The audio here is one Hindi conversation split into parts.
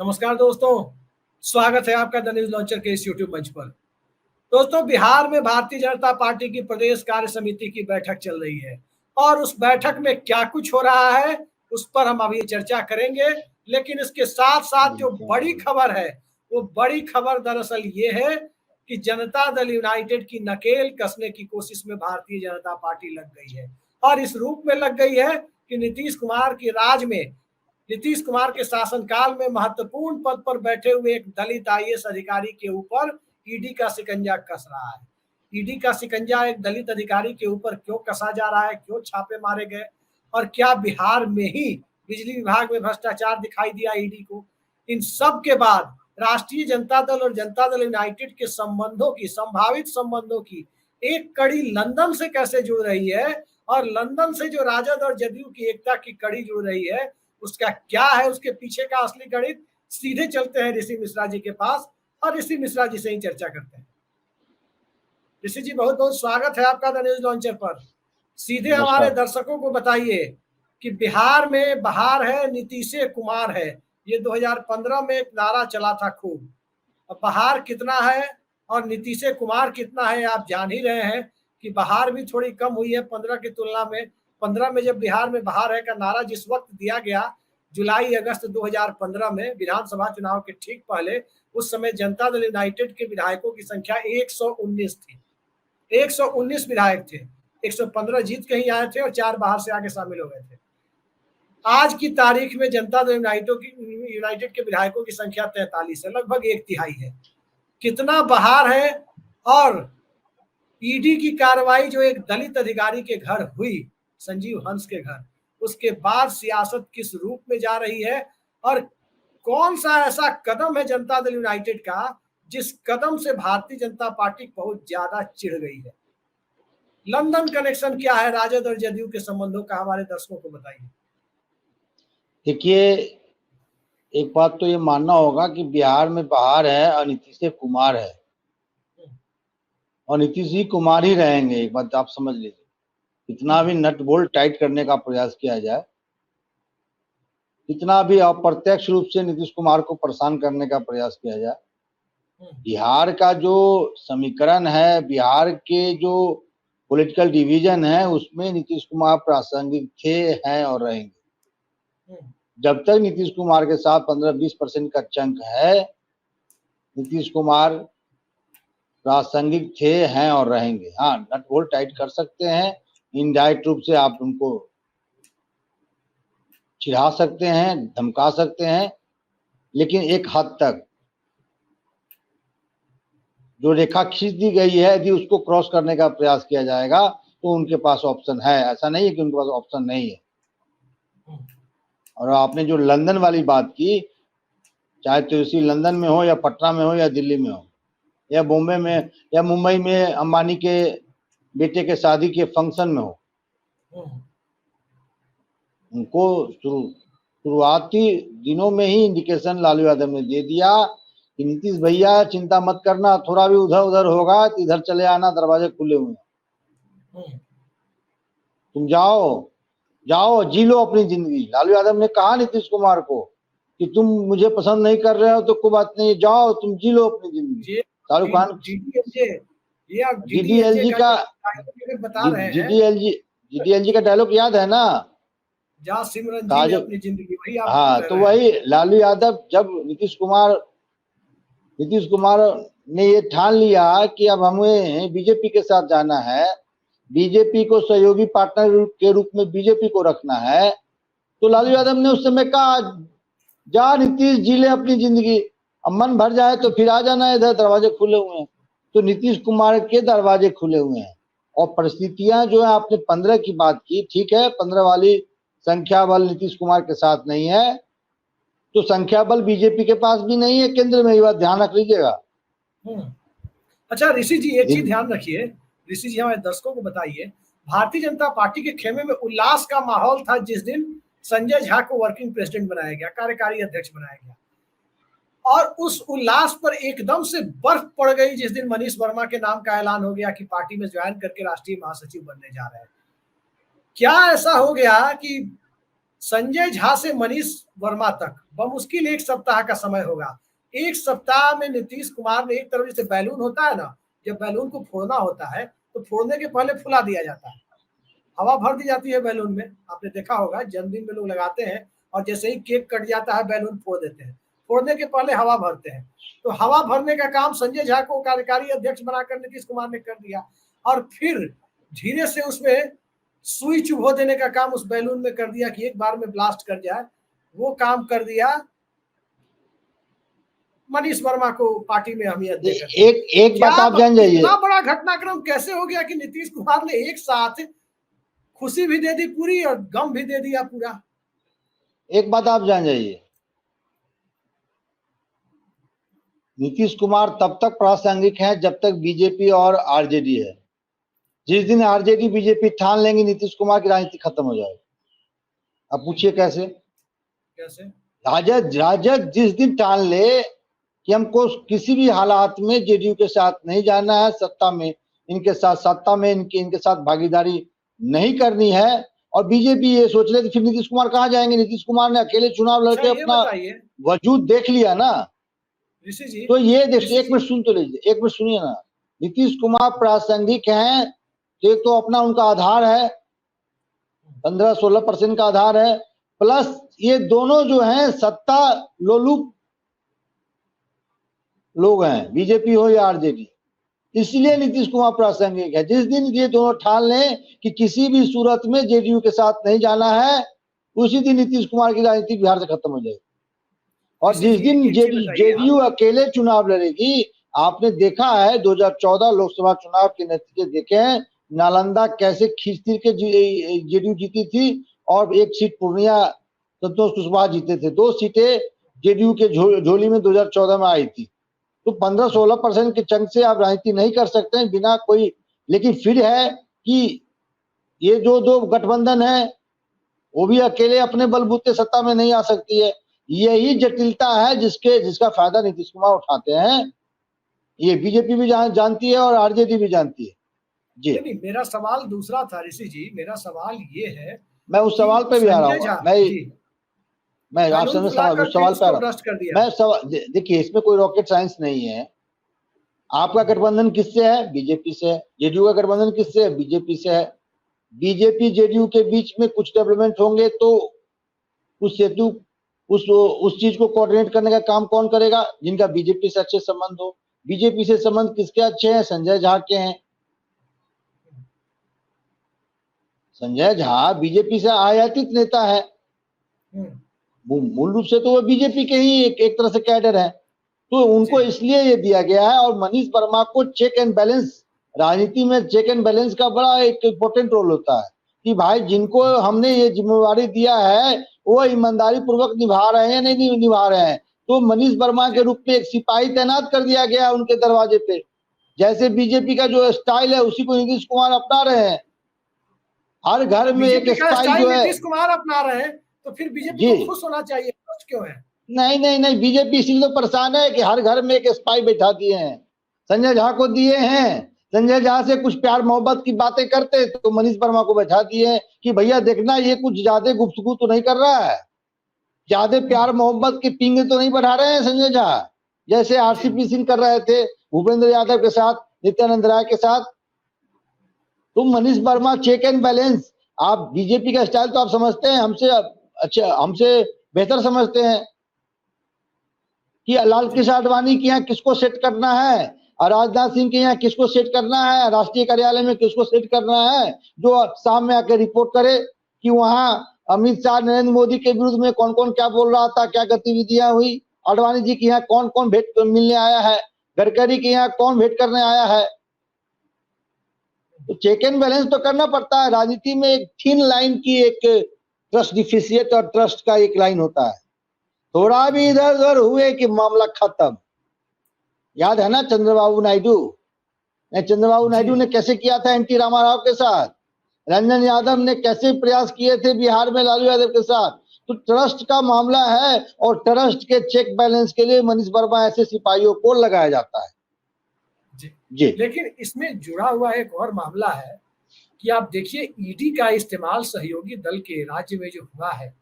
नमस्कार दोस्तों, स्वागत है आपका द न्यूज लॉन्चर के इस यूट्यूब मंच पर। दोस्तों, बिहार में भारतीय जनता पार्टी की प्रदेश कार्य समिति की बैठक चल रही है और उस बैठक में क्या कुछ हो रहा है उस पर हम अभी चर्चा करेंगे। लेकिन इसके साथ साथ जो बड़ी खबर है, वो बड़ी खबर दरअसल ये है कि जनता दल यूनाइटेड की नकेल कसने की कोशिश में भारतीय जनता पार्टी लग गई है और इस रूप में लग गई है कि नीतीश कुमार की राज में, नीतीश कुमार के शासनकाल में महत्वपूर्ण पद पर बैठे हुए एक दलित आईएएस अधिकारी के ऊपर ईडी का शिकंजा कस रहा है। ईडी का शिकंजा एक दलित अधिकारी के ऊपर क्यों कसा जा रहा है, क्यों छापे मारे गए और क्या बिहार में ही बिजली विभाग में भ्रष्टाचार दिखाई दिया ईडी को? इन सब के बाद राष्ट्रीय जनता दल और जनता दल यूनाइटेड के संबंधों की, संभावित संबंधों की एक कड़ी लंदन से कैसे जुड़ रही है और लंदन से जो राजद और जदयू की एकता की कड़ी जुड़ रही है, उसका क्या है, उसके पीछे का असली गणित। सीधे चलते हैं ऋषि मिश्रा जी के पास और ऋषि मिश्रा जी से ही चर्चा करते हैं। ऋषि जी, बहुत बहुत स्वागत है आपका द न्यूज लॉन्चर पर। सीधे हमारे दर्शकों को बताइए कि बिहार में बहार है, नीतीश कुमार है, ये 2015 में एक नारा चला था खूब। अब बहार कितना है और नीतीश कुमार कितना है, आप जान ही रहे हैं कि बहार भी थोड़ी कम हुई है 15 की तुलना में। 15 में जब बिहार में बहार है का नारा जिस वक्त दिया गया, जुलाई अगस्त 2015 में विधानसभा चुनाव के ठीक पहले, उस समय जनता दल यूनाइटेड के विधायकों की संख्या 119 थी। 119 विधायक थे, 115 जीत कहीं आए थे और 4 बाहर से आके शामिल हो गए थे। आज की तारीख में जनता दल यूनाइटेड के विधायकों की संख्या 43 है, लगभग 1/3 है। कितना बहार है और ईडी की कार्रवाई जो एक दलित अधिकारी के घर हुई, संजीव हंस के घर, उसके बाद सियासत किस रूप में जा रही है और कौन सा ऐसा कदम है जनता दल यूनाइटेड का जिस कदम से भारतीय जनता पार्टी बहुत ज्यादा चिढ़ गई है। लंदन कनेक्शन क्या है राजद और जदयू के संबंधों का, हमारे दर्शकों को बताइए। देखिए, एक बात तो ये मानना होगा कि बिहार में बहार है और नीतीश कुमार है और नीतीश जी कुमार ही रहेंगे। एक बात आप समझ लीजिए, कितना भी नट बोल्ट टाइट करने का प्रयास किया जाए, कितना भी अप्रत्यक्ष रूप से नीतीश कुमार को परेशान करने का प्रयास किया जाए, बिहार का जो समीकरण है, बिहार के जो पॉलिटिकल डिवीजन है, उसमें नीतीश कुमार प्रासंगिक थे, हैं और रहेंगे। जब तक नीतीश कुमार के साथ 15-20% का चंक है, नीतीश कुमार प्रासंगिक थे, हैं और रहेंगे। हाँ, नट बोल्ट टाइट कर सकते हैं, इनडायरेक्ट रूप से आप उनको चिढ़ा सकते हैं, धमका सकते हैं, लेकिन एक हद तक जो रेखा खींच दी गई है, यदि उसको क्रॉस करने का प्रयास किया जाएगा तो उनके पास ऑप्शन है। ऐसा नहीं है कि उनके पास ऑप्शन नहीं है। और आपने जो लंदन वाली बात की, चाहे तो इसी लंदन में हो या पटना में हो या दिल्ली में हो या बॉम्बे में या मुंबई में अंबानी के बेटे के शादी के फंक्शन में हो, उनको शुरुआती दिनों में ही इंडिकेशन लालू यादव ने दे दिया कि नीतीश भैया चिंता मत करना, थोड़ा भी उधर उधर होगा तो इधर चले आना, दरवाजे खुले हुए हैं, तुम जाओ जाओ जी लो अपनी जिंदगी। लालू यादव ने कहा नीतीश कुमार को कि तुम मुझे पसंद नहीं कर रहे हो तो कोई बात नहीं, जाओ तुम जी लो अपनी जिंदगी। शाहरुख खान जीडीएलजी का जीडीएलजी का डायलॉग याद है ना, जा सिमरन जी ले अपनी जिंदगी, वही आप। हाँ, तो वही लालू यादव, जब नीतीश कुमार ने ये ठान लिया कि अब हमें बीजेपी के साथ जाना है, बीजेपी को सहयोगी पार्टनर के रूप में बीजेपी को रखना है, तो लालू यादव ने उस समय कहा जा नीतीश जी ले अपनी जिंदगी, अब मन भर जाए तो फिर आ जाना, इधर दरवाजे खुले हुए हैं। तो नीतीश कुमार के दरवाजे खुले हुए हैं और परिस्थितियां जो है, आपने 15 की बात की, ठीक है, 15 वाली संख्या बल नीतीश कुमार के साथ नहीं है, तो संख्या बल बीजेपी के पास भी नहीं है केंद्र में, ये बात ध्यान रख लीजिएगा। अच्छा ऋषि जी, एक चीज ध्यान रखिए, ऋषि जी हमारे दर्शकों को बताइए, भारतीय जनता पार्टी के खेमे में उल्लास का माहौल था जिस दिन संजय झा को वर्किंग प्रेसिडेंट बनाया गया, कार्यकारी अध्यक्ष बनाया गया, और उस उल्लास पर एकदम से बर्फ पड़ गई जिस दिन मनीष वर्मा के नाम का ऐलान हो गया कि पार्टी में ज्वाइन करके राष्ट्रीय महासचिव बनने जा रहे हैं। क्या ऐसा हो गया कि संजय झा से मनीष वर्मा तक बमुश्किल 1 सप्ताह का समय होगा। 1 सप्ताह में नीतीश कुमार ने, एक तरफ जैसे बैलून होता है ना, जब बैलून को फोड़ना होता है तो फोड़ने के पहले फुला दिया जाता है, हवा भर दी जाती है बैलून में। आपने देखा होगा जन्मदिन में लोग लगाते हैं और जैसे ही केक कट जाता है बैलून फोड़ देते हैं, फोड़ने के पहले हवा भरते हैं। तो हवा भरने का काम संजय झा को कार्यकारी अध्यक्ष बनाकर नीतीश कुमार ने कर दिया और फिर धीरे से उसमें सुई चुभो देने का काम उस बैलून में कर दिया कि एक बार में ब्लास्ट कर जाए। वो काम कर दिया मनीष वर्मा को पार्टी में अहमियत देकर। एक बात आप जान जाइए, इतना बड़ा घटनाक्रम कैसे हो गया कि नीतीश कुमार ने एक साथ खुशी भी दे दी पूरी और गम भी दे दिया पूरा। एक बात आप जान जाइए, नीतीश कुमार तब तक प्रासंगिक है जब तक बीजेपी और आरजेडी है। जिस दिन आरजेडी बीजेपी ठान लेंगे नीतीश कुमार की राजनीति खत्म हो जाएगी। अब पूछिए कैसे? राजद जिस दिन ठान ले कि हमको किसी भी हालात में जेडीयू के साथ नहीं जाना है, सत्ता में इनके साथ भागीदारी नहीं करनी है, और बीजेपी ये सोच ले, तो फिर नीतीश कुमार कहाँ जाएंगे? नीतीश कुमार ने अकेले चुनाव लड़के अपना वजूद देख लिया ना। ऋषि जी, तो ये देखिए, एक मिनट सुन तो लीजिए, एक मिनट सुनिए ना। नीतीश कुमार प्रासंगिक हैं तो एक तो अपना उनका आधार है, 15-16% का आधार है, प्लस ये दोनों जो हैं सत्ता लोलुप लोग हैं, बीजेपी हो या आरजेडी। इसलिए नीतीश कुमार प्रासंगिक है। जिस दिन ये दोनों ठान लें कि किसी भी सूरत में जेडीयू के साथ नहीं जाना है, उसी दिन नीतीश कुमार की राजनीति बिहार से खत्म हो जाएगी। और जिस दिन जेडीयू अकेले चुनाव लड़ेगी, आपने देखा है 2014 लोकसभा चुनाव के नतीजे देखे हैं, नालंदा कैसे खींचती के जेडीयू जीती थी, और एक सीट पूर्णिया संतोष कुशवाहा जीते थे। 2 सीटें जेडीयू के झोली में 2014 में आई थी। तो 15-16% के चंक से आप राजनीति नहीं कर सकते हैं बिना कोई। लेकिन फिर है कि ये जो 2 गठबंधन है वो भी अकेले अपने बलबूते सत्ता में नहीं आ सकती है। यही जटिलता है जिसका फायदा नीतीश कुमार उठाते हैं। ये बीजेपी भी जानती है और आरजेडी भी जानती है। जी नहीं, मेरा सवाल दूसरा था ऋषि जी। मेरा सवाल ये है, मैं उस सवाल पे भी आ रहा हूँ। मैं आपसे उस सवाल पे आ रहा हूँ। मैं सवाल देखिए, इसमें कोई रॉकेट साइंस नहीं है। आपका गठबंधन किससे है? बीजेपी से है। जेडीयू का गठबंधन किससे है? बीजेपी से है। बीजेपी जेडीयू के बीच में कुछ डेवलपमेंट होंगे तो उस सेतु उस चीज को कोऑर्डिनेट करने का काम कौन करेगा? जिनका बीजेपी से अच्छे संबंध हो। बीजेपी से संबंध किसके अच्छे हैं? संजय झा के हैं। संजय झा बीजेपी से आयातित नेता है, मूल रूप से तो वो बीजेपी के ही एक तरह से कैडर है। तो उनको इसलिए ये दिया गया है। और मनीष वर्मा को चेक एंड बैलेंस, राजनीति में चेक एंड बैलेंस का बड़ा एक इंपॉर्टेंट रोल होता है कि भाई जिनको हमने ये जिम्मेवारी दिया है वो ईमानदारी पूर्वक निभा रहे हैं या नहीं निभा रहे हैं। तो मनीष वर्मा के रूप में एक सिपाही तैनात कर दिया गया उनके दरवाजे पे। जैसे बीजेपी का जो स्टाइल है उसी को नीतीश कुमार अपना रहे हैं। हर घर में एक स्टाइल जो है नीतीश कुमार अपना रहे हैं, तो फिर बीजेपी को खुश होना चाहिए, खुश क्यों है? नहीं, बीजेपी इसीलिए तो परेशान है कि हर घर में एक स्पाई बैठा दिए हैं। संजय झा को दिए हैं। संजय झा से कुछ प्यार मोहब्बत की बातें करते तो मनीष वर्मा को बैठा दिए हैं कि भैया देखना ये कुछ ज्यादा गुफ्तगू तो नहीं कर रहा है, ज्यादा प्यार मोहब्बत के पिंगे तो नहीं बढ़ा रहे हैं संजय झा, जैसे आरसीपी सिंह कर रहे थे भूपेंद्र यादव के साथ, नित्यानंद राय के साथ। तो Manish Verma check and balance, आप बीजेपी का स्टाइल तो आप समझते हैं, हमसे बेहतर समझते हैं कि लाल कृष्ण आडवाणी के यहाँ किसको सेट करना है और राजनाथ सिंह के यहाँ किसको सेट करना है, राष्ट्रीय कार्यालय में किसको सेट करना है, जो शाम में आकर रिपोर्ट करे कि वहां अमित शाह नरेंद्र मोदी के विरुद्ध में कौन कौन क्या बोल रहा था, क्या गतिविधियां हुई, आडवाणी जी के यहाँ कौन कौन भेंट मिलने आया है, गडकरी के यहाँ कौन भेंट करने आया है। तो चेक एंड बैलेंस तो करना पड़ता है। राजनीति में एक थिन लाइन की एक ट्रस्ट डिफिशिएट और ट्रस्ट का एक लाइन होता है। थोड़ा भी इधर उधर हुए कि मामला खत्म। याद है ना चंद्रबाबू नायडू ने कैसे किया था एनटी रामाराव के साथ, रंजन यादव ने कैसे प्रयास किए थे बिहार में लालू यादव के साथ। तो ट्रस्ट का मामला है और ट्रस्ट के चेक बैलेंस के लिए मनीष वर्मा ऐसे सिपाहियों को लगाया जाता है। जी। लेकिन इसमें जुड़ा हुआ एक और मामला है कि आप देखिए ईडी का इस्तेमाल सहयोगी दल के राज्य में जो हुआ है,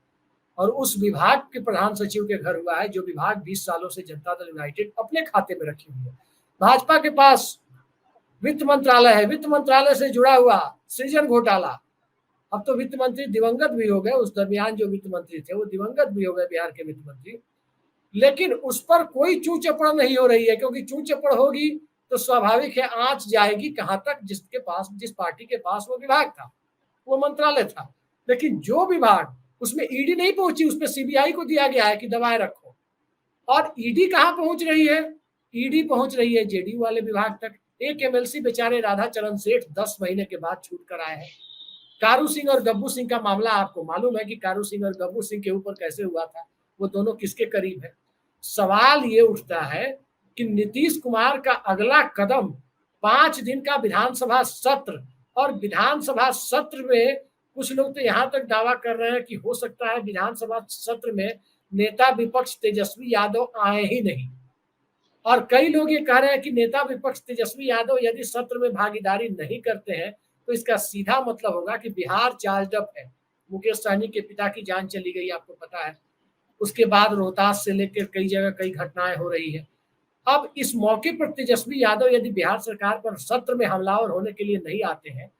और उस विभाग के प्रधान सचिव के घर हुआ है जो विभाग 20 सालों से जनता दल यूनाइटेड अपने खाते में रखी हुई है। भाजपा के पास वित्त मंत्रालय है, वित्त मंत्रालय से जुड़ा हुआ सृजन घोटाला, अब तो वित्त मंत्री दिवंगत भी हो गए, उस दरमियान जो वित्त मंत्री थे वो दिवंगत भी हो गए बिहार के वित्त मंत्री, लेकिन उस पर कोई चू चपड़ नहीं हो रही है, क्योंकि चू चपड़ होगी तो स्वाभाविक है आंच जाएगी कहां तक, जिसके पास, जिस पार्टी के पास वो विभाग था, वो मंत्रालय था। लेकिन जो विभाग, उसमें ईडी नहीं पहुंची, उसमें सीबीआई को दिया गया है कि दबाए रखो। और ईडी कहां पहुंच रही है? ईडी पहुंच रही है जेडीयू वाले विभाग तक। एक एमएलसी बेचारे राधाचरण सेठ 10 महीने के बाद छूट कर आए हैं। कारू सिंह और गब्बू सिंह का मामला आपको मालूम है कि कारू सिंह और गब्बू सिंह के ऊपर कैसे हुआ था, वो दोनों किसके करीब है। सवाल ये उठता है कि नीतीश कुमार का अगला कदम 5 दिन का विधानसभा सत्र, और विधानसभा सत्र में कुछ लोग तो यहां तक दावा कर रहे हैं कि हो सकता है विधानसभा सत्र में नेता विपक्ष तेजस्वी यादव आए ही नहीं। और कई लोग ये कह रहे हैं कि नेता विपक्ष तेजस्वी यादव यदि सत्र में भागीदारी नहीं करते हैं तो इसका सीधा मतलब होगा कि बिहार चार्ज अप है। मुकेश सहनी के पिता की जान चली गई, आपको पता है। उसके बाद रोहतास से लेकर कई जगह कई घटनाएं हो रही है। अब इस मौके पर तेजस्वी यादव यदि बिहार सरकार पर सत्र में हमलावर होने के लिए नहीं आते हैं,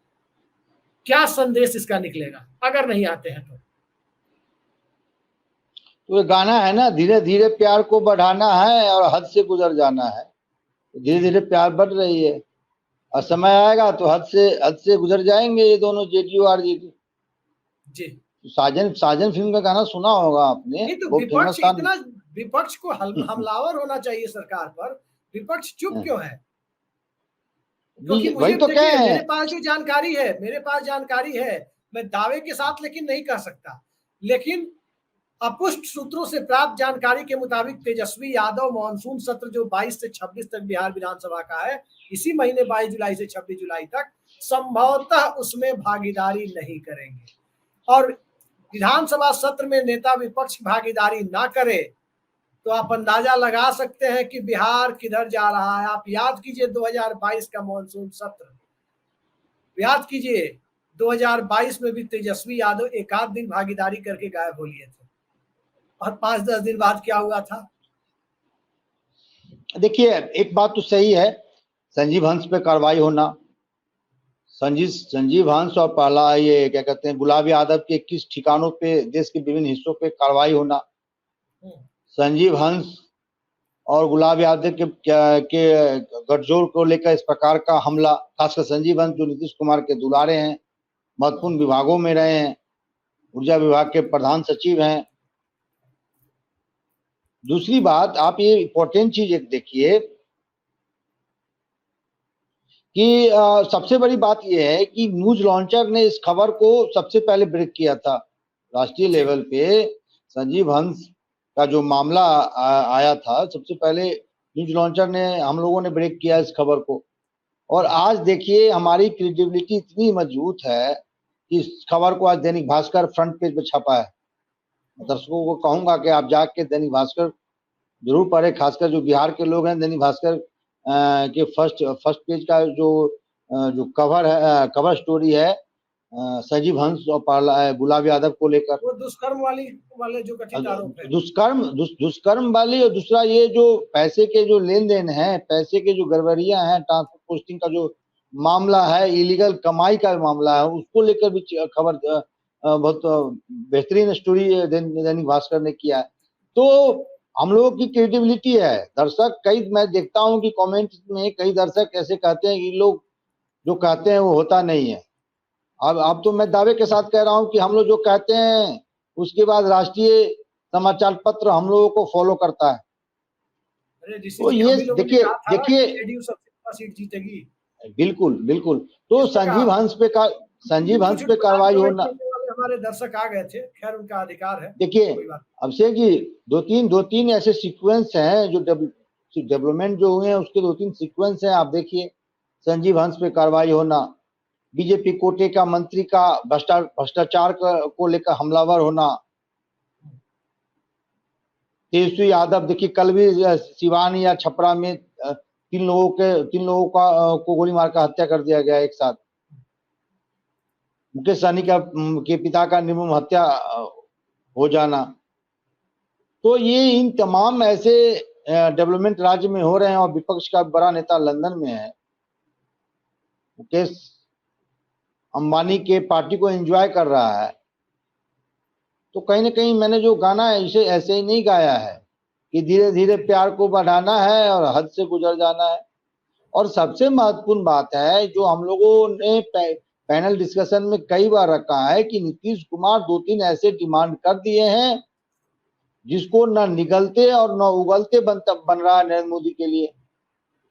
क्या संदेश इसका निकलेगा अगर नहीं आते हैं तो? तो गाना है ना, धीरे धीरे प्यार को बढ़ाना है और हद से गुजर जाना है। धीरे धीरे प्यार बढ़ रही है और समय आएगा तो हद से गुजर जाएंगे ये दोनों, जेडीयू और आरजेडी जी। साजन फिल्म का गाना सुना होगा आपने, तो विपक्ष इतना, विपक्ष को हमलावर होना चाहिए सरकार पर, विपक्ष चुप क्यों है? क्योंकि मुझे तो मेरे पास जो जानकारी है, मैं दावे के साथ लेकिन नहीं कह सकता, लेकिन अपुष्ट सूत्रों से प्राप्त जानकारी के मुताबिक तेजस्वी यादव मानसून सत्र जो 22 से 26 तक बिहार विधानसभा का है, इसी महीने 22 जुलाई से 26 जुलाई तक, संभवतः उसमें भागीदारी नहीं करेंगे। और विधानसभा सत्र में नेता विपक्ष भागीदारी ना करे तो आप अंदाजा लगा सकते हैं कि बिहार किधर जा रहा है। आप याद कीजिए 2022 का मानसून सत्र, याद कीजिए 2022 में भी तेजस्वी यादव एक आध दिन भागीदारी करके गायब हो लिए थे, और 5-10 दिन बाद क्या हुआ था? देखिए, एक बात तो सही है, संजीव हंस पे कार्रवाई होना, संजीव हंस और पहला ये क्या कहते हैं गुलाब यादव के 21 ठिकानों पे देश के विभिन्न हिस्सों पे कार्रवाई होना, संजीव हंस और गुलाब यादव के गठजोड़ को लेकर इस प्रकार का हमला, खासकर संजीव हंस जो नीतीश कुमार के दुलारे हैं, महत्वपूर्ण विभागों में रहे हैं, ऊर्जा विभाग के प्रधान सचिव हैं। दूसरी बात, आप ये इंपॉर्टेंट चीज एक देखिए कि सबसे बड़ी बात यह है कि न्यूज लॉन्चर ने इस खबर को सबसे पहले ब्रेक किया था। राष्ट्रीय लेवल पे संजीव हंस का जो मामला आया था, सबसे पहले न्यूज लॉन्चर ने, हम लोगों ने ब्रेक किया इस खबर को। और आज देखिए हमारी क्रेडिबिलिटी इतनी मजबूत है कि इस खबर को आज दैनिक भास्कर फ्रंट पेज पे छपा है। दर्शकों को कहूंगा कि आप जाके दैनिक भास्कर जरूर पढ़े, खासकर जो बिहार के लोग हैं। दैनिक भास्कर के फर्स्ट पेज का जो कवर है, कवर स्टोरी है संजीव हंस और गुलाब यादव को लेकर, वो दुष्कर्म वाले जो कथित आरोप है, दुष्कर्म वाली, और दूसरा ये जो पैसे के जो लेन देन है, पैसे के जो गड़बड़ियां हैं, ट्रांसपोर्ट पोस्टिंग का जो मामला है, इलीगल कमाई का मामला है, उसको लेकर भी खबर बहुत बेहतरीन स्टोरी दैनिक भास्कर ने किया है। तो हम लोगों की क्रेडिबिलिटी है। दर्शक, मैं देखता हूं कि कमेंट में कई दर्शक ऐसे कहते हैं कि लोग जो कहते हैं वो होता नहीं है। अब तो मैं दावे के साथ कह रहा हूं कि हम लोग जो कहते हैं उसके बाद राष्ट्रीय समाचार पत्र हम लोगों को फॉलो करता है। तो ये देखिए सीट जीतेगी, बिल्कुल। तो संजीव हंस पे कार्रवाई होना, हमारे दर्शक आ गए थे, खैर उनका अधिकार है। देखिए अभिषेक जी, दो तीन ऐसे सीक्वेंस हैं जो डेवलपमेंट जो हुए हैं, उसके 2-3 सीक्वेंस हैं। आप देखिए, संजीव हंस पे कार्रवाई होना, बीजेपी कोटे का मंत्री का भ्रष्टाचार को लेकर हमलावर होना, तेजस्वी यादव, देखिए कल भी सिवान या छपरा में 3 लोगों को गोली मारकर हत्या कर दिया गया एक साथ। मुकेश सहनी के पिता का निर्मम हत्या हो जाना। तो ये इन तमाम ऐसे डेवलपमेंट राज्य में हो रहे हैं और विपक्ष का बड़ा नेता लंदन में है, मुकेश अंबानी के पार्टी को एंजॉय कर रहा है। तो कहीं ना कहीं मैंने जो गाना है इसे ऐसे ही नहीं गाया है कि धीरे धीरे प्यार को बढ़ाना है और हद से गुजर जाना है। और सबसे महत्वपूर्ण बात है जो हम लोगों ने पैनल डिस्कशन में कई बार रखा है कि नीतीश कुमार 2-3 ऐसे डिमांड कर दिए हैं जिसको न निगलते और न उगलते बन रहा है नरेंद्र मोदी के लिए।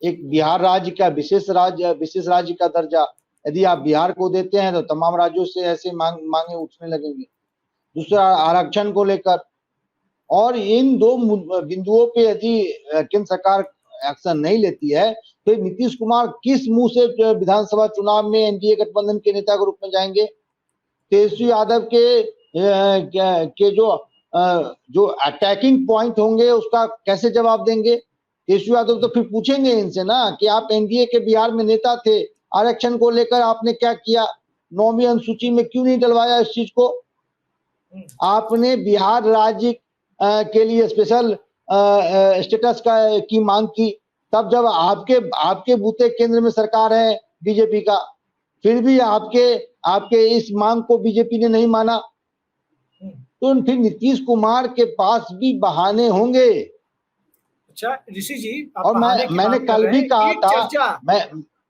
एक बिहार राज्य का विशेष राज्य का दर्जा यदि आप बिहार को देते हैं तो तमाम राज्यों से ऐसे मांगे उठने लगेंगे। दूसरा आरक्षण को लेकर, और इन दो बिंदुओं पे यदि केंद्र सरकार एक्शन नहीं लेती है तो नीतीश कुमार किस मुंह से विधानसभा चुनाव में एनडीए गठबंधन के नेता के रूप में जाएंगे? तेजस्वी यादव के जो अटैकिंग पॉइंट होंगे उसका कैसे जवाब देंगे? तेजस्वी यादव तो फिर पूछेंगे इनसे ना कि आप एनडीए के बिहार में नेता थे, आरक्षण को लेकर आपने क्या किया, 9वीं अनुसूची में क्यों नहीं डलवाया इस चीज को? आपने बिहार राज्य के लिए स्पेशल स्टेटस की मांग की, तब जब आपके बूते केंद्र में सरकार है बीजेपी का, फिर भी आपके इस मांग को बीजेपी ने नहीं माना। तो फिर नीतीश कुमार के पास भी बहाने होंगे। अच्छा ऋषि जी, और मैंने कल भी कहा था,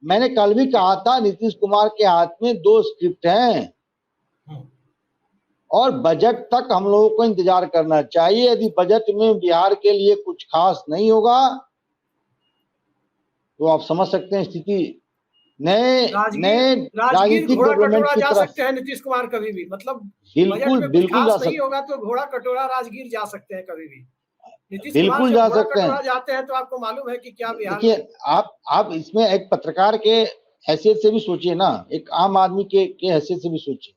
मैंने कल भी कहा था नीतीश कुमार के हाथ में 2 स्क्रिप्ट हैं और बजट तक हम लोगों को इंतजार करना चाहिए। यदि बजट में बिहार के लिए कुछ खास नहीं होगा तो आप समझ सकते हैं स्थिति नए राजनीतिक डेवलपमेंट की जा तरफ सकते हैं नीतीश कुमार कभी भी, मतलब बिल्कुल बिल्कुल नहीं होगा तो घोड़ा कटोरा राजगीर जा सकते हैं कभी भी। नीतीश कुमार बिल्कुल जा सकते हैं, जाते हैं तो आपको मालूम है कि क्या बिहार। देखिए आप इसमें एक पत्रकार के हैसियत से भी सोचिए ना, एक आम आदमी के हैसियत से भी सोचिए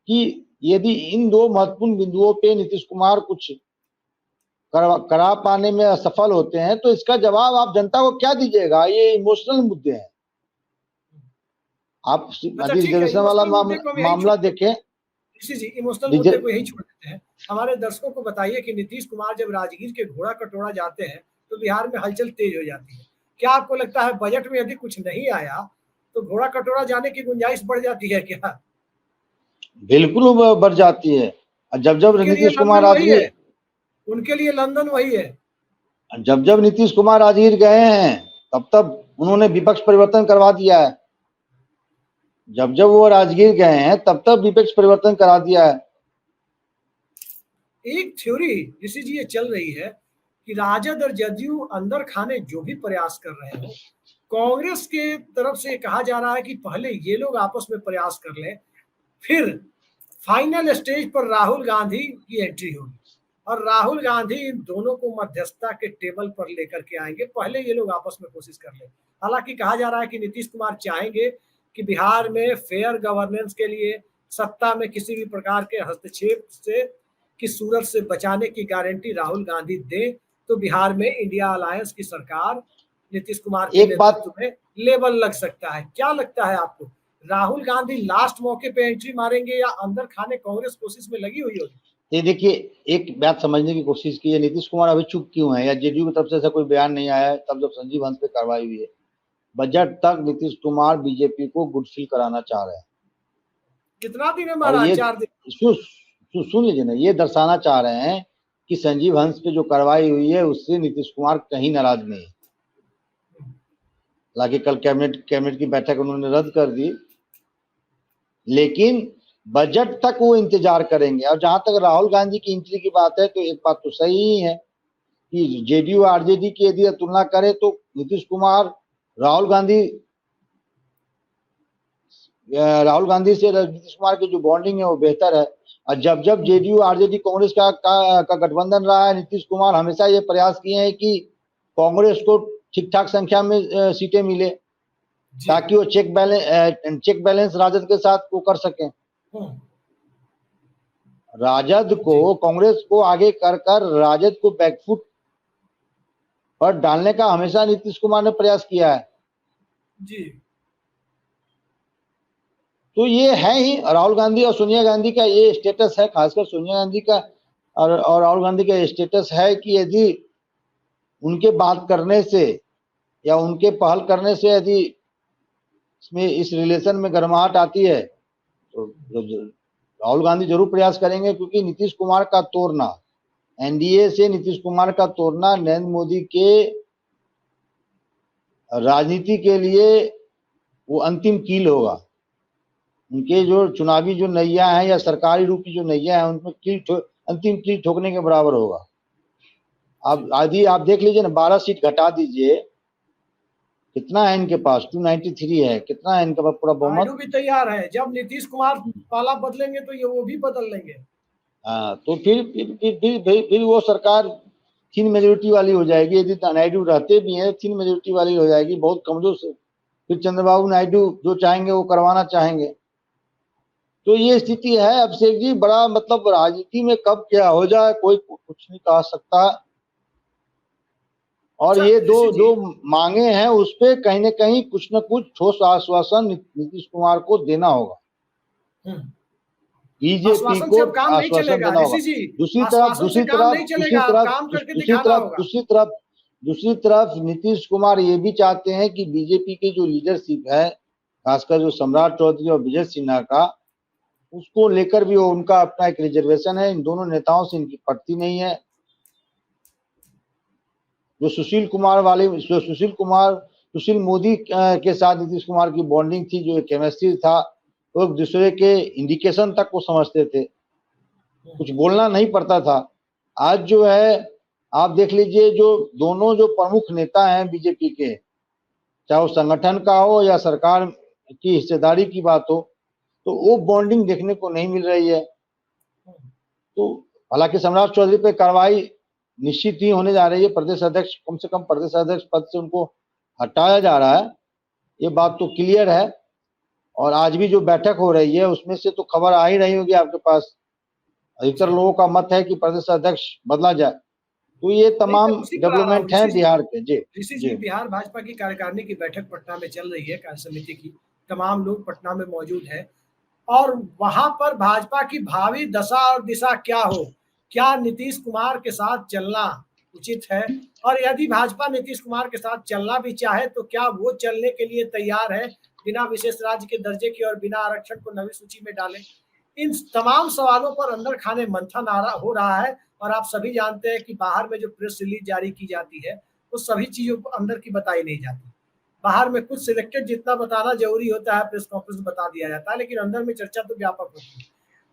कि यदि इन 2 महत्वपूर्ण बिंदुओं पे नीतीश कुमार कुछ करा पाने में असफल होते हैं तो इसका जवाब आप जनता को क्या दीजिएगा? ये इमोशनल मुद्दे हैं। आप रिजर्वेशन वाला मामला देखें। जी इमोशनल मुद्दे को यही छोड़ देते हैं। हमारे दर्शकों को बताइए कि नीतीश कुमार जब राजगीर के घोड़ा कटोरा जाते हैं तो बिहार में हलचल तेज हो जाती है। क्या आपको लगता है बजट में यदि कुछ नहीं आया तो घोड़ा कटोरा जाने की गुंजाइश बढ़ जाती है क्या? बिल्कुल बढ़ जाती है। जब नीतीश कुमार राजगीर, उनके लिए लंदन वही है। जब नीतीश कुमार राजगीर गए हैं तब उन्होंने विपक्ष परिवर्तन करवा दिया है। जब वो राजगीर गए हैं तब विपक्ष परिवर्तन करा दिया है। एक थ्योरी ऋषि जी ये चल रही है कि राजद और जदयू अंदर खाने जो भी प्रयास कर रहे हो, कांग्रेस के तरफ से कहा जा रहा है कि पहले ये लोग आपस में प्रयास कर लें, फिर फाइनल स्टेज पर राहुल गांधी की एंट्री होगी और राहुल गांधी इन दोनों को मध्यस्थता के टेबल पर लेकर के आएंगे। पहले ये लोग आपस में कोशिश कर ले। हालांकि कहा जा रहा है कि नीतीश कुमार चाहेंगे कि बिहार में फेयर गवर्नेंस के लिए सत्ता में किसी भी प्रकार के हस्तक्षेप से की सूरत से बचाने की गारंटी राहुल गांधी दे तो बिहार में इंडिया अलायंस की सरकार नीतीश कुमार के नेतृत्व में लेवल लग सकता है। क्या लगता है आपको, राहुल गांधी लास्ट मौके पे एंट्री मारेंगे या अंदर खाने कांग्रेस कोशिश में लगी हुई होगी? ये देखिए एक बात समझने की कोशिश की है, नीतीश कुमार अभी चुप क्यों है या जेडीयू की तरफ से ऐसा कोई बयान नहीं आया है तब जब संजीव हंस पे कार्रवाई हुई है। बजट तक नीतीश कुमार बीजेपी को गुडफील कराना चाह रहे हैं। कितना दिन है महाराज? 4 दिन। सुन लीजिए ना, ये दर्शाना चाह रहे हैं कि संजीव हंस पे जो कार्रवाई हुई है उससे नीतीश कुमार कहीं नाराज नहीं। हालांकि कल कैबिनेट की बैठक उन्होंने रद्द कर दी, लेकिन बजट तक वो इंतजार करेंगे। और जहां तक राहुल गांधी की एंट्री की बात है तो एक बात तो सही ही है कि जेडीयू आरजेडी की यदि तुलना करें तो नीतीश कुमार राहुल गांधी से नीतीश कुमार की जो बॉन्डिंग है वो बेहतर है। और जब जेडीयू आरजेडी कांग्रेस का गठबंधन रहा है, नीतीश कुमार हमेशा ये प्रयास किए हैं कि कांग्रेस को ठीक ठाक संख्या में सीटें मिले ताकि वो चेक बैलेंस राजद के साथ वो कर सकें। राजद को, कांग्रेस को आगे कर राजद को बैकफुट पर डालने का हमेशा नीतीश कुमार ने प्रयास किया है जी। तो ये है ही राहुल गांधी और सोनिया गांधी का ये स्टेटस है, खासकर सोनिया गांधी का और राहुल गांधी का स्टेटस है कि यदि उनके बात करने से या उनके पहल करने से यदि इसमें इस रिलेशन में गर्माहट आती है तो राहुल गांधी जरूर प्रयास करेंगे, क्योंकि नीतीश कुमार का तोड़ना, एनडीए से नीतीश कुमार का तोड़ना नरेंद्र मोदी के राजनीति के लिए वो अंतिम कील होगा। उनके जो चुनावी जो नैया है या सरकारी रूप की जो नैया है उनमें अंतिम कील ठोकने के बराबर होगा। अब आदि आप देख लीजिए ना, 12 सीट घटा दीजिए, कितना है इनके पास, 293 है, कितना है इनके पास पूरा बहुमत भी तैयार है। जब नीतीश कुमार पाला बदलेंगे तो ये वो भी बदल लेंगे। हाँ, तो फिर वो सरकार 3 मेजोरिटी वाली हो जाएगी। यदि नायडू रहते भी हैं 3 मेजोरिटी वाली हो जाएगी, बहुत कमजोर से। फिर चंद्रबाबू नायडू जो चाहेंगे वो करवाना चाहेंगे। तो ये स्थिति है अभिषेक जी, बड़ा मतलब राजनीति में कब क्या हो जाए कोई कुछ नहीं कह सकता। और ये जो मांगे हैं उस पे कहीं न कहीं कुछ न कुछ ठोस आश्वासन नीतीश कुमार को देना होगा। बीजेपी को आश्वासन देना होगा। दूसरी तरफ नीतीश कुमार ये भी चाहते हैं कि बीजेपी की जो लीडरशिप है, खासकर जो सम्राट चौधरी और विजय सिन्हा का, उसको लेकर भी वो उनका अपना एक रिजर्वेशन है। इन दोनों नेताओं से इनकी पटती नहीं है। जो सुशील मोदी के साथ नीतीश कुमार की बॉन्डिंग थी, जो केमिस्ट्री था, वो एक दूसरे के इंडिकेशन तक वो समझते थे, कुछ बोलना नहीं पड़ता था। आज जो है आप देख लीजिए, जो दोनों जो प्रमुख नेता हैं बीजेपी के, चाहे वो संगठन का हो या सरकार की हिस्सेदारी की बात हो, तो वो बॉन्डिंग देखने को नहीं मिल रही है। तो हालांकि सम्राट चौधरी पे कार्रवाई निश्चित ही होने जा रही है। प्रदेश अध्यक्ष, कम से कम प्रदेश अध्यक्ष पद से उनको हटाया जा रहा है, ये बात तो क्लियर है। और आज भी जो बैठक हो रही है उसमें से तो खबर आ ही रही होगी आपके पास। अधिकतर लोगों का मत है कि प्रदेश अध्यक्ष बदला जाए। तो ये तमाम डेवलपमेंट है बिहार के। जी, बिहार भाजपा की कार्यकारिणी की बैठक पटना में चल रही है, कार्य समिति की तमाम लोग पटना में मौजूद है और वहां पर भाजपा की भावी दशा और दिशा क्या हो, क्या नीतीश कुमार के साथ चलना उचित है, और यदि भाजपा नीतीश कुमार के साथ चलना भी चाहे तो क्या वो चलने के लिए तैयार है बिना विशेष राज्य के दर्जे की और बिना आरक्षण को नवी सूची में डालें। इन तमाम सवालों पर अंदर खाने मंथन हो रहा है और आप सभी जानते हैं कि बाहर में जो प्रेस रिलीज जारी की जाती है वो सभी चीजों को अंदर की बताई नहीं जाती। बाहर में कुछ सिलेक्टेड जितना बताना जरूरी होता है प्रेस कॉन्फ्रेंस बता दिया जाता है, लेकिन अंदर में चर्चा तो व्यापक होती है।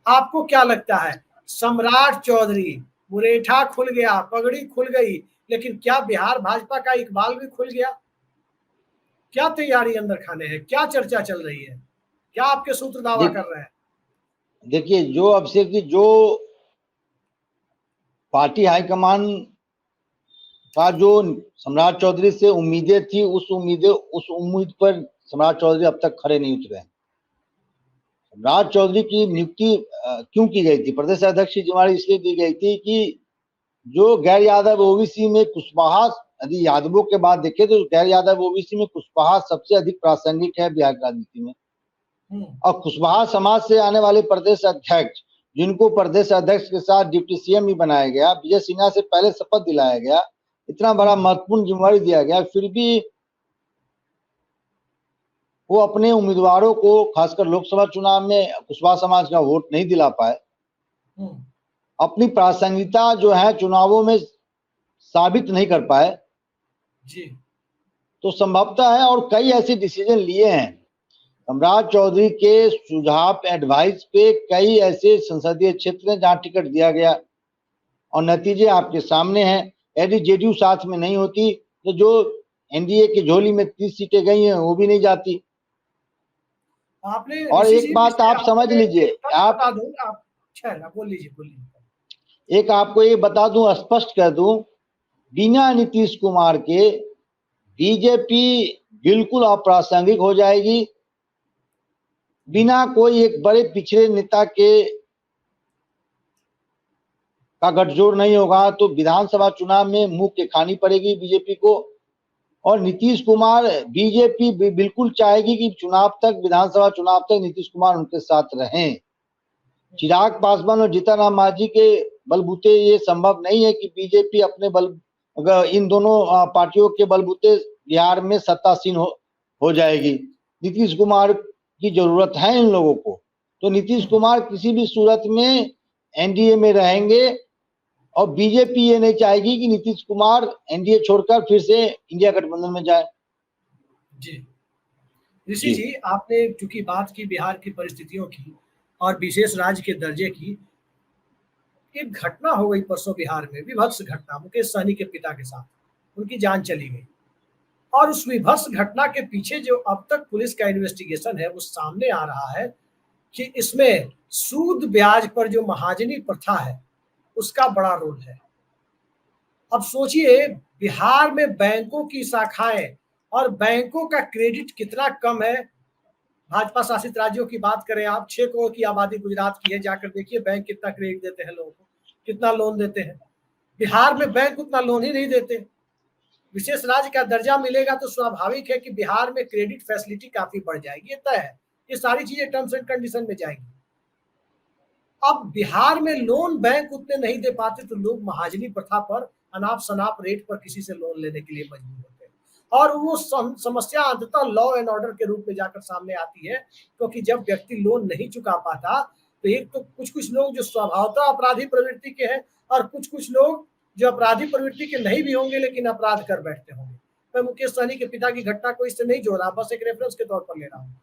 आपको क्या लगता है, सम्राट चौधरी, मुरेठा खुल गया, पगड़ी खुल गई, लेकिन क्या बिहार भाजपा का इकबाल भी खुल गया? क्या तैयारी अंदर खाने है, क्या चर्चा चल रही है, क्या आपके सूत्र दावा कर रहे हैं? देखिए, जो अभिषेक जी, जो पार्टी हाईकमान का जो सम्राट चौधरी से उम्मीदें थी, उस उम्मीद पर सम्राट चौधरी अब तक खड़े नहीं उतरे हैं। सम्राट चौधरी की नियुक्ति क्यों की गई थी? प्रदेश अध्यक्ष की जिम्मेदारी इसलिए दी गई थी कि जो गैर यादव ओबीसी में कुशवाहा, यदि यादवों के बाद देखें तो गैर यादव ओबीसी में कुशवाहा सबसे अधिक प्रासंगिक है बिहार राजनीति में। और कुशवाहा समाज से आने वाले प्रदेश अध्यक्ष, जिनको प्रदेश अध्यक्ष के साथ डिप्टी सीएम भी बनाया गया, विजय सिन्हा से पहले शपथ दिलाया गया, इतना बड़ा महत्वपूर्ण जिम्मेदारी दिया गया, फिर भी वो अपने उम्मीदवारों को, खासकर लोकसभा चुनाव में कुशवाहा समाज का वोट नहीं दिला पाए। अपनी प्रासंगिकता जो है चुनावों में साबित नहीं कर पाए जी। तो संभवतः है, और कई ऐसे डिसीजन लिए हैं सम्राट चौधरी के सुझाव एडवाइस पे, कई ऐसे संसदीय क्षेत्र हैं जहां टिकट दिया गया और नतीजे आपके सामने हैं। यदि जेडीयू साथ में नहीं होती तो जो एनडीए की झोली में 30 सीटें गई हैं वो भी नहीं जाती। आपने और एक बात आप समझ लीजिए, एक आपको ये बता दूं, स्पष्ट कर दूं, बिना नीतीश कुमार के बीजेपी बिल्कुल अप्रासंगिक हो जाएगी। बिना कोई एक बड़े पिछड़े नेता का गठजोड़ नहीं होगा तो विधानसभा चुनाव में मुंह के खानी पड़ेगी बीजेपी को। और नीतीश कुमार, बीजेपी बिल्कुल चाहेगी कि चुनाव तक, विधानसभा चुनाव तक नीतीश कुमार उनके साथ रहें। चिराग पासवान और जीतन राम मांझी के बलबूते ये संभव नहीं है कि बीजेपी अपने इन दोनों पार्टियों के बलबूते बिहार में सत्तासीन हो जाएगी। नीतीश कुमार की जरूरत है इन लोगों को, तो नीतीश कुमार किसी भी सूरत में एनडीए में रहेंगे और बीजेपी ये नहीं चाहेगी कि नीतीश कुमार एनडीए छोड़कर फिर से इंडिया गठबंधन में जाए। जी ऋषि जी, आपने चूंकि बात की बिहार की परिस्थितियों की और विशेष राज्य के दर्जे की, एक घटना हो गई परसों बिहार में, विभत्स घटना, मुकेश सहनी के पिता के साथ, उनकी जान चली गई। और उस विभत्स घटना के पीछे जो अब तक पुलिस का इन्वेस्टिगेशन है वो सामने आ रहा है कि इसमें सूद ब्याज पर जो महाजनी प्रथा है उसका बड़ा रोल है। अब सोचिए, बिहार में बैंकों की शाखाएं और बैंकों का क्रेडिट कितना कम है। भाजपा शासित राज्यों की बात करें आप, 6 करोड़ की आबादी गुजरात की है, जाकर देखिए बैंक कितना क्रेडिट देते हैं लोगों को, कितना लोन देते हैं। बिहार में बैंक उतना लोन ही नहीं देते। विशेष राज्य का दर्जा मिलेगा तो स्वाभाविक है कि बिहार में क्रेडिट फैसिलिटी काफी बढ़ जाएगी, ये तय है। ये सारी चीजें टर्म्स एंड कंडीशन में जाएंगी। अब बिहार में लोन बैंक उतने नहीं दे पाते तो लोग महाजनी प्रथा पर अनाप शनाप रेट पर किसी से लोन लेने के लिए मजबूर होते हैं, और वो समस्या अंततः लॉ एंड ऑर्डर के रूप में जाकर सामने आती है। क्योंकि जब व्यक्ति लोन नहीं चुका पाता तो एक तो कुछ लोग जो स्वभावतः अपराधी प्रवृत्ति के हैं, और कुछ लोग जो अपराधी प्रवृत्ति के नहीं भी होंगे लेकिन अपराध कर बैठते होंगे। मैं मुकेश सहनी के पिता की घटना को इससे नहीं जोड़ा, बस एक रेफरेंस के तौर पर ले रहा हूँ।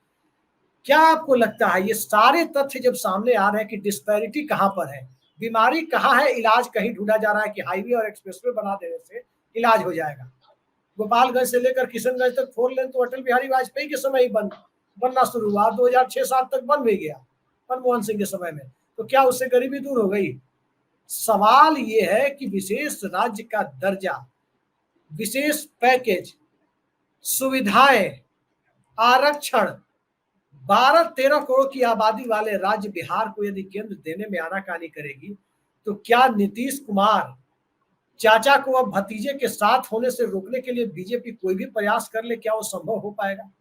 क्या आपको लगता है ये सारे तथ्य जब सामने आ रहे हैं कि डिस्पैरिटी कहां पर है, बीमारी कहां है, इलाज कहीं ढूंढा जा रहा है कि हाईवे और एक्सप्रेसवे बना देने से इलाज हो जाएगा। गोपालगंज से लेकर किशनगंज तक 4 लेन तो अटल बिहारी वाजपेयी के समय ही बनना शुरू हुआ, 2006-7 तक बन भी गया मनमोहन सिंह के समय में। तो क्या उससे गरीबी दूर हो गई? सवाल ये है कि विशेष राज्य का दर्जा, विशेष पैकेज, सुविधाएं, आरक्षण, 12-13 करोड़ की आबादी वाले राज्य बिहार को यदि केंद्र देने में आनाकानी करेगी तो क्या नीतीश कुमार चाचा को अब भतीजे के साथ होने से रोकने के लिए बीजेपी कोई भी प्रयास कर ले, क्या वो संभव हो पाएगा?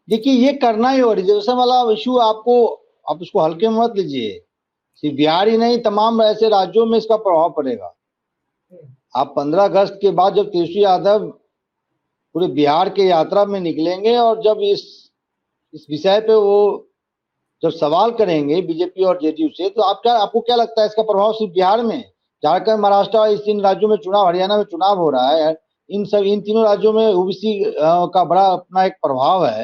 देखिए, ये करना ही, और रिजर्वेशन वाला इशू आप उसको हल्के में मत लीजिए। सिर्फ बिहार ही नहीं, तमाम ऐसे राज्यों में इसका प्रभाव पड़ेगा। आप 15 अगस्त के बाद जब तेजस्वी यादव पूरे बिहार के यात्रा में निकलेंगे और जब इस विषय पे वो जब सवाल करेंगे बीजेपी और जेडीयू से, तो आपको क्या लगता है इसका प्रभाव सिर्फ बिहार में? झारखंड, महाराष्ट्र, इस 3 राज्यों में चुनाव, हरियाणा में चुनाव हो रहा है, इन तीनों राज्यों में ओबीसी का बड़ा अपना एक प्रभाव है।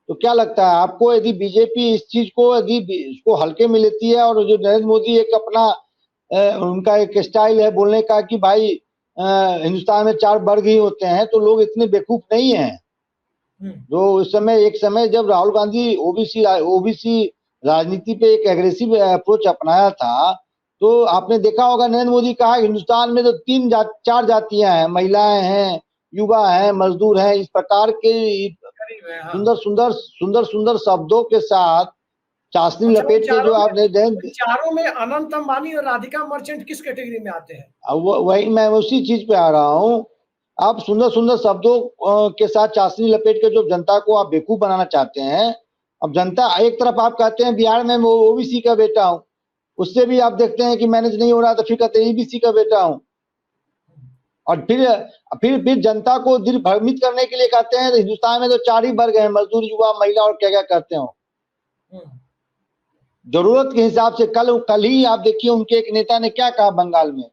तो क्या लगता है आपको, यदि बीजेपी इस चीज को यदि इसको हल्के में लेती है, और जो नरेंद्र मोदी एक अपना उनका एक स्टाइल है बोलने का कि भाई हिंदुस्तान में 4 वर्ग ही होते हैं, तो लोग इतने बेवकूफ नहीं हैं। जो उस समय एक समय जब राहुल गांधी ओबीसी राजनीति पे एक एग्रेसिव अप्रोच अपनाया था, तो आपने देखा होगा नरेंद्र मोदी कहा हिंदुस्तान में तो 4 जातियां हैं, महिलाएं हैं, युवा हैं, मजदूर हैं, इस प्रकार के सुंदर शब्दों के साथ चाशनी लपेट के जो आपने चारों में अनंत अंबानी और राधिका मर्चेंट किस कैटेगरी में आते हैं? वही मैं उसी चीज पे आ रहा हूँ। आप सुंदर शब्दों के साथ चाशनी लपेट के जो जनता को आप बेवकूफ बनाना चाहते हैं। अब जनता एक तरफ आप कहते हैं बिहार में मैं ओबीसी का बेटा हूँ, उससे भी आप देखते हैं कि मैनेज नहीं हो रहा, तो फिर कहते हैं ईबीसी का बेटा हूँ, और फिर जनता को दिल भ्रमित करने के लिए कहते हैं हिंदुस्तान में तो 4 ही वर्ग हैं, मजदूर, युवा, महिला और क्या कहते हो। जरूरत के हिसाब से कल ही आप देखिए उनके एक नेता ने क्या कहा बंगाल में,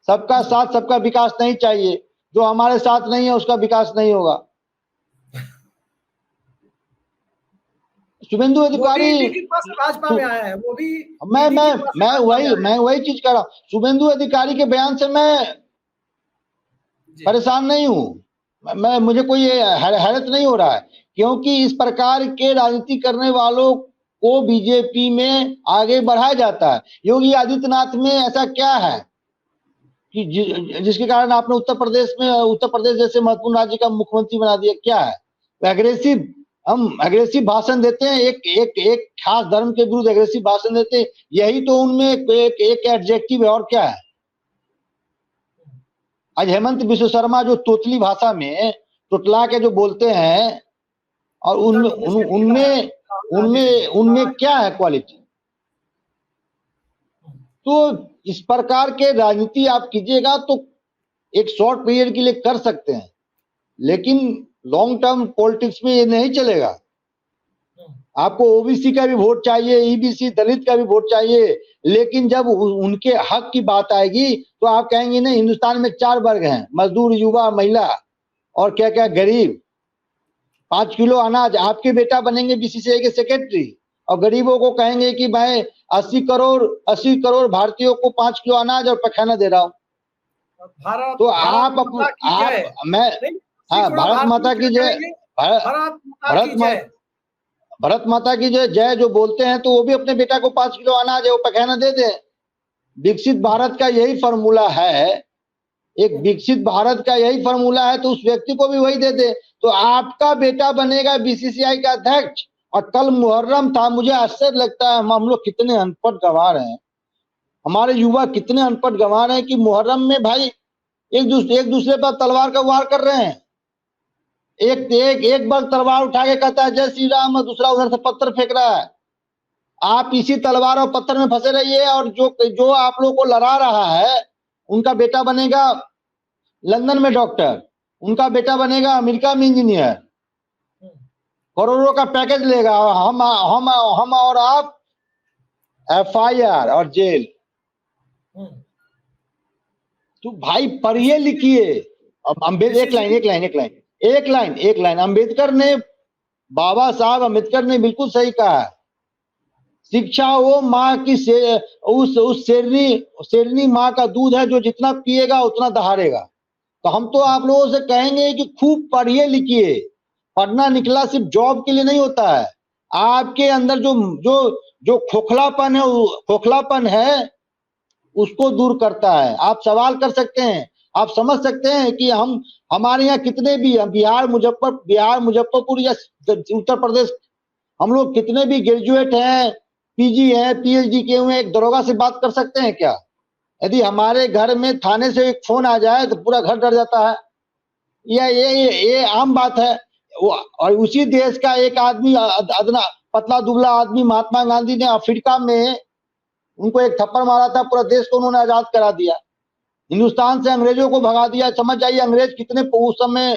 सबका साथ सबका विकास नहीं चाहिए, जो हमारे साथ नहीं है उसका विकास नहीं होगा। शुभेंदु अधिकारी भाजपा में आया है, वो भी मैं वही चीज कर रहा हूँ। शुभेंदु अधिकारी के बयान से मैं परेशान नहीं हूँ, मुझे कोई हैरत नहीं हो रहा है, क्योंकि इस प्रकार के राजनीति करने वालों को बीजेपी में आगे बढ़ाया जाता है। योगी आदित्यनाथ में ऐसा क्या है कि जिसके कारण आपने उत्तर प्रदेश जैसे महत्वपूर्ण राज्य का मुख्यमंत्री बना दिया? क्या है? हम एग्रेसिव भाषण देते हैं, एक खास धर्म के विरुद्ध एग्रेसिव भाषण देते हैं, यही तो उनमें एक एडजेक्टिव है, और क्या है? आज हेमंत विश्व शर्मा जो तोतली भाषा में टोटला के जो बोलते हैं, और उनमें क्या है क्वालिटी? तो इस प्रकार के राजनीति आप कीजिएगा तो एक शॉर्ट पीरियड के लिए कर सकते हैं, लेकिन लॉन्ग टर्म पॉलिटिक्स में ये नहीं चलेगा। आपको ओबीसी का भी वोट चाहिए, ईबीसी दलित का भी वोट चाहिए, लेकिन जब उनके हक की बात आएगी तो आप कहेंगे नहीं, हिंदुस्तान में 4 वर्ग हैं, मजदूर, युवा, महिला और क्या क्या गरीब। 5 किलो अनाज, आपके बेटा बनेंगे बीसीसीआई के सेक्रेटरी और गरीबों को कहेंगे कि मैं 80 करोड़ भारतीयों को 5 किलो अनाज और पखाना दे रहा हूँ। भारत, तो आप मैं हाँ, भारत माता की जय, भारत माता की जय जो बोलते हैं, तो वो भी अपने बेटा को 5 किलो अनाज है वो पखाना दे दे। विकसित भारत का यही फॉर्मूला है, एक विकसित भारत का यही फॉर्मूला है, तो उस व्यक्ति को भी वही दे दे। तो आपका बेटा बनेगा बीसीसीआई का अध्यक्ष। और कल मुहर्रम था, मुझे आश्चर्य लगता है हम लोग कितने अनपढ़ गंवार हैं, हमारे युवा कितने अनपढ़ गंवार हैं कि मुहर्रम में भाई एक दूसरे पर तलवार का वार कर रहे हैं। एक बार तलवार उठा के कहता है जय श्री राम, दूसरा उधर से पत्थर फेंक रहा है। आप इसी तलवार और पत्थर में फंसे रहिए, और जो आप लोगों को लड़ा रहा है उनका बेटा बनेगा लंदन में डॉक्टर, उनका बेटा बनेगा अमेरिका में इंजीनियर, करोड़ों का पैकेज लेगा। हम और आप FIR और जेल। तो भाई पढ़िए लिखिए। अब एक लाइन अंबेडकर ने, बाबा साहब अंबेडकर ने बिल्कुल सही कहा है, शिक्षा वो माँ की उस शेरनी माँ का दूध है जो जितना पिएगा उतना दहाड़ेगा। तो हम तो आप लोगों से कहेंगे कि खूब पढ़िए लिखिए। पढ़ना निकला सिर्फ जॉब के लिए नहीं होता है, आपके अंदर जो खोखलापन है उसको दूर करता है। आप सवाल कर सकते हैं, आप समझ सकते हैं कि हमारे यहाँ कितने भी, बिहार मुजफ्फरपुर या उत्तर प्रदेश, हम लोग कितने भी ग्रेजुएट हैं, पीजी हैं, PhD किए हुए, एक दरोगा से बात कर सकते हैं क्या? यदि हमारे घर में थाने से एक फोन आ जाए तो पूरा घर डर जाता है। ये आम बात है। और उसी देश का एक आदमी, अदना पतला दुबला आदमी, महात्मा गांधी ने अफ्रीका में उनको एक थप्पड़ मारा था, पूरा देश को उन्होंने आजाद करा दिया, हिंदुस्तान से अंग्रेजों को भगा दिया। समझ जाइए अंग्रेज कितने उस समय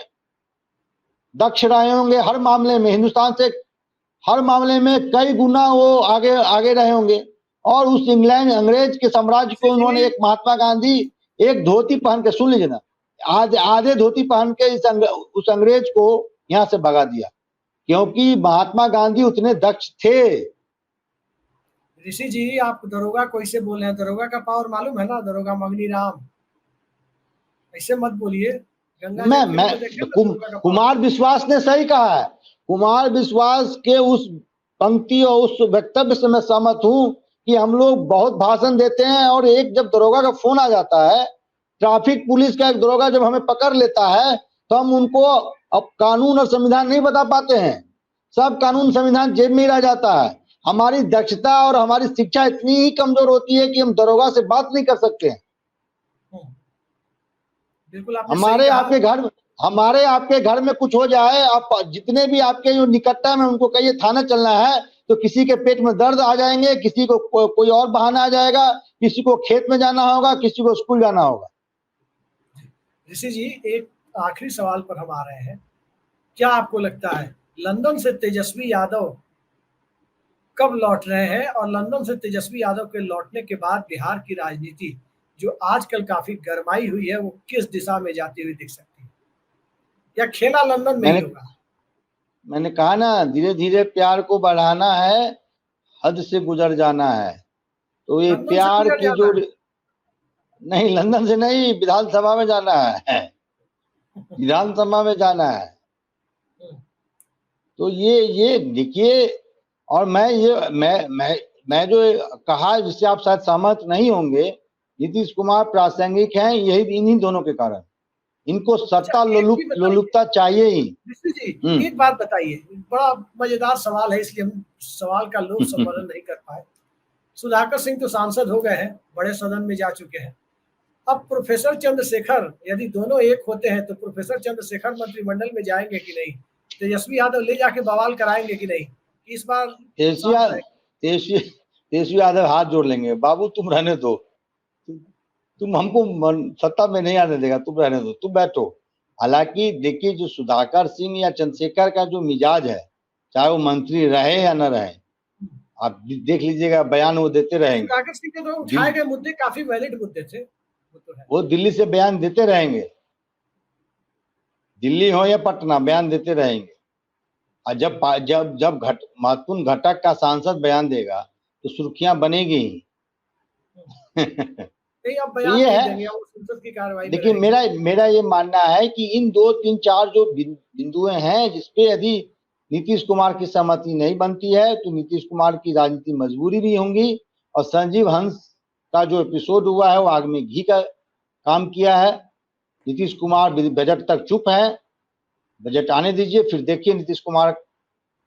दक्ष रहे होंगे हर मामले में, हिंदुस्तान से हर मामले में कई गुना वो आगे रहे होंगे। और उस इंग्लैंड अंग्रेज के साम्राज्य को उन्होंने, एक महात्मा गांधी एक धोती पहन के, सुन लीजिए ना, आधे धोती पहन के उस अंग्रेज को यहाँ से भगा दिया, क्योंकि महात्मा गांधी उतने दक्ष थे। ऋषि जी, आप दरोगा को इसे बोल रहे हैं, दरोगा का पावर मालूम है ना, दरोगा मगनी राम, ऐसे मत बोलिए। कुमार विश्वास ने सही कहा है। कुमार विश्वास के उस पंक्ति और उस वक्तव्य से मैं सहमत हूं कि हम लोग बहुत भाषण देते हैं, और एक जब दरोगा का फोन आ जाता है, ट्रैफिक पुलिस का एक दरोगा जब हमें पकड़ लेता है, तो हम उनको अब कानून और संविधान नहीं बता पाते हैं। सब कानून संविधान जेब में ही रह जाता है। हमारी दक्षता और हमारी शिक्षा इतनी ही कमजोर होती है कि हम दरोगा से बात नहीं कर सकते हैं। बिल्कुल हमारे आपके घर में कुछ हो जाए, आप जितने भी आपके जो निकटता में उनको कहिए थाना चलना है, तो किसी के पेट में दर्द आ जाएंगे, किसी को कोई और बहाना आ जाएगा, किसी को खेत में जाना होगा, किसी को स्कूल जाना होगा। ऋषि जी, एक आखिरी सवाल पर हम आ रहे हैं। क्या आपको लगता है लंदन से तेजस्वी यादव कब लौट रहे हैं, और लंदन से तेजस्वी यादव के लौटने के बाद बिहार की राजनीति जो आजकल काफी गरमाई हुई है, वो किस दिशा में जाती हुई दिख सकती है, या खेला लंदन में ही होगा? मैंने कहा ना, धीरे धीरे प्यार को बढ़ाना है, हद से गुजर जाना है। तो ये प्यार की जो नहीं, लंदन से नहीं, विधानसभा में जाना है, विधानसभा में जाना है। तो ये देखिए, और मैं जो कहा, जिससे आप शायद सहमत नहीं होंगे, नीतीश कुमार प्रासंगिक हैं, यही इन्हीं दोनों के कारण। इनको सत्ता लोलुपता चाहिए ही। जी, एक बात बताइए, बड़ा मजेदार सवाल है, इसलिए हम सवाल का लोभ संवरण नहीं कर पाए। सुधाकर सिंह तो सांसद हो गए हैं, बड़े सदन में जा चुके हैं। अब प्रोफेसर चंद्रशेखर, यदि दोनों एक होते हैं, तो प्रोफेसर चंद्रशेखर मंत्रिमंडल में जाएंगे कि नहीं? तेजस्वी यादव ले जाके बवाल कराएंगे कि नहीं? इस बार तेजस्वी यादव हाथ जोड़ लेंगे, बाबू तुम रहने दो, तुम हमको सत्ता में नहीं आने देगा, तुम रहने दो, तुम बैठो। हालांकि देखिए, जो सुधाकर सिंह या चंद्रशेखर का जो मिजाज है, चाहे वो मंत्री रहे या न रहे, आप देख लीजिएगा, बयान वो देते रहेंगे। सुधाकर सिंह के तो उठाए गए मुद्दे काफी वैलिड मुद्दे थे, वो तो है। वो दिल्ली से बयान देते रहेंगे, दिल्ली हो या पटना, बयान देते रहेंगे। और जब जब जब महत्वपूर्ण घटक का सांसद बयान देगा तो सुर्खियां बनेगी ही। नहीं, अब तो बयान ये नहीं है, देंगे, वो संसद की कार्रवाई में देखिए रहेंगे। मेरा ये मानना है कि इन 2 3 4 जो बिंदुएं हैं जिसपे यदि नीतीश कुमार की सहमति नहीं बनती है तो नीतीश कुमार की राजनीति मजबूरी भी होंगी। और संजीव हंस का जो एपिसोड हुआ है वो आग में घी का काम किया है। नीतीश कुमार बजट तक चुप है, बजट आने दीजिए, फिर देखिए नीतीश कुमार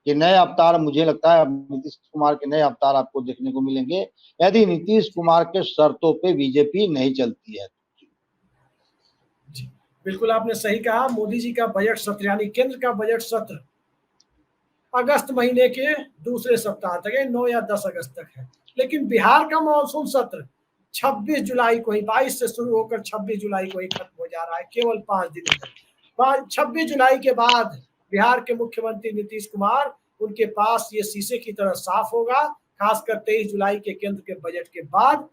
के नए अवतार। मुझे लगता है नीतीश कुमार के नए अवतार आपको देखने को मिलेंगे यदि नीतीश कुमार के शर्तों पे बीजेपी नहीं चलती है। जी, बिल्कुल आपने सही कहा। मोदी जी का बजट सत्र यानी केंद्र का बजट सत्र अगस्त महीने के दूसरे सप्ताह तक है, 9 या 10 अगस्त तक है। लेकिन बिहार का मानसून सत्र 26 जुलाई को ही, 22 से शुरू होकर 26 जुलाई को ही खत्म हो जा रहा है, केवल 5 दिनों तक। 26 जुलाई के बाद बिहार के मुख्यमंत्री नीतीश कुमार, उनके पास ये शीशे की तरह साफ होगा, खासकर 23 जुलाई के केंद्र के बजट के बाद,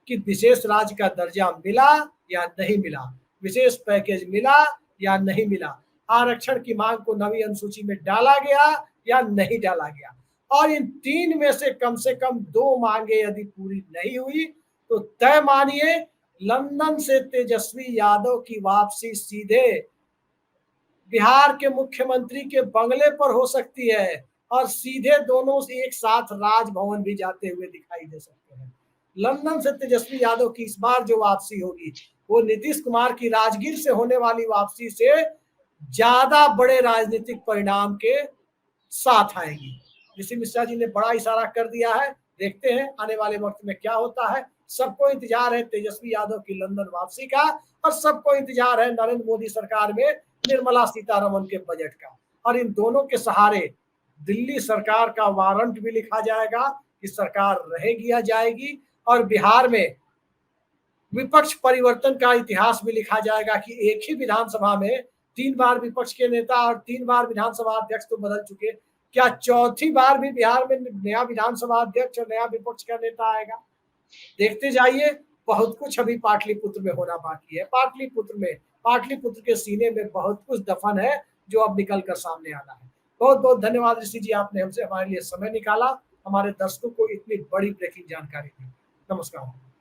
कि विशेष राज्य का दर्जा मिला या नहीं मिला, विशेष पैकेज मिला या नहीं मिला, आरक्षण की मांग को नवी अनुसूची में डाला गया या नहीं डाला गया। और इन 3 में से कम 2 मांगे यदि पूरी नहीं हुई तो तय मानिए लंदन से तेजस्वी यादव की वापसी सीधे बिहार के मुख्यमंत्री के बंगले पर हो सकती है, और सीधे दोनों से एक साथ राजभवन भी जाते हुए दिखाई दे सकते हैं। लंदन से तेजस्वी यादव की इस बार जो वापसी होगी वो नीतीश कुमार की राजगीर से होने वाली वापसी से ज्यादा बड़े राजनीतिक परिणाम के साथ आएगी। ऋषि मिश्रा जी ने बड़ा इशारा कर दिया है, देखते हैं आने वाले वक्त में क्या होता है। सबको इंतजार है तेजस्वी यादव की लंदन वापसी का, और सबको इंतजार है नरेंद्र मोदी सरकार में निर्मला सीतारमन के बजट का। और इन दोनों के सहारे दिल्ली सरकार का वारंट भी लिखा जाएगा कि सरकार रहेगी या जाएगी, और बिहार में विपक्ष परिवर्तन का इतिहास भी लिखा जाएगा कि एक ही विधानसभा में 3 बार विपक्ष के नेता और 3 बार विधानसभा अध्यक्ष तो बदल चुके, क्या चौथी बार भी बिहार में नया विधानसभा अध्यक्ष और नया विपक्ष का नेता आएगा? देखते जाइए, बहुत कुछ अभी पाटलिपुत्र में होना बाकी है। पाटलिपुत्र के सीने में बहुत कुछ दफन है जो अब निकल कर सामने आना है। बहुत बहुत धन्यवाद ऋषि जी, आपने हमसे हमारे लिए समय निकाला, हमारे दर्शकों को इतनी बड़ी ब्रेकिंग जानकारी दी। नमस्कार।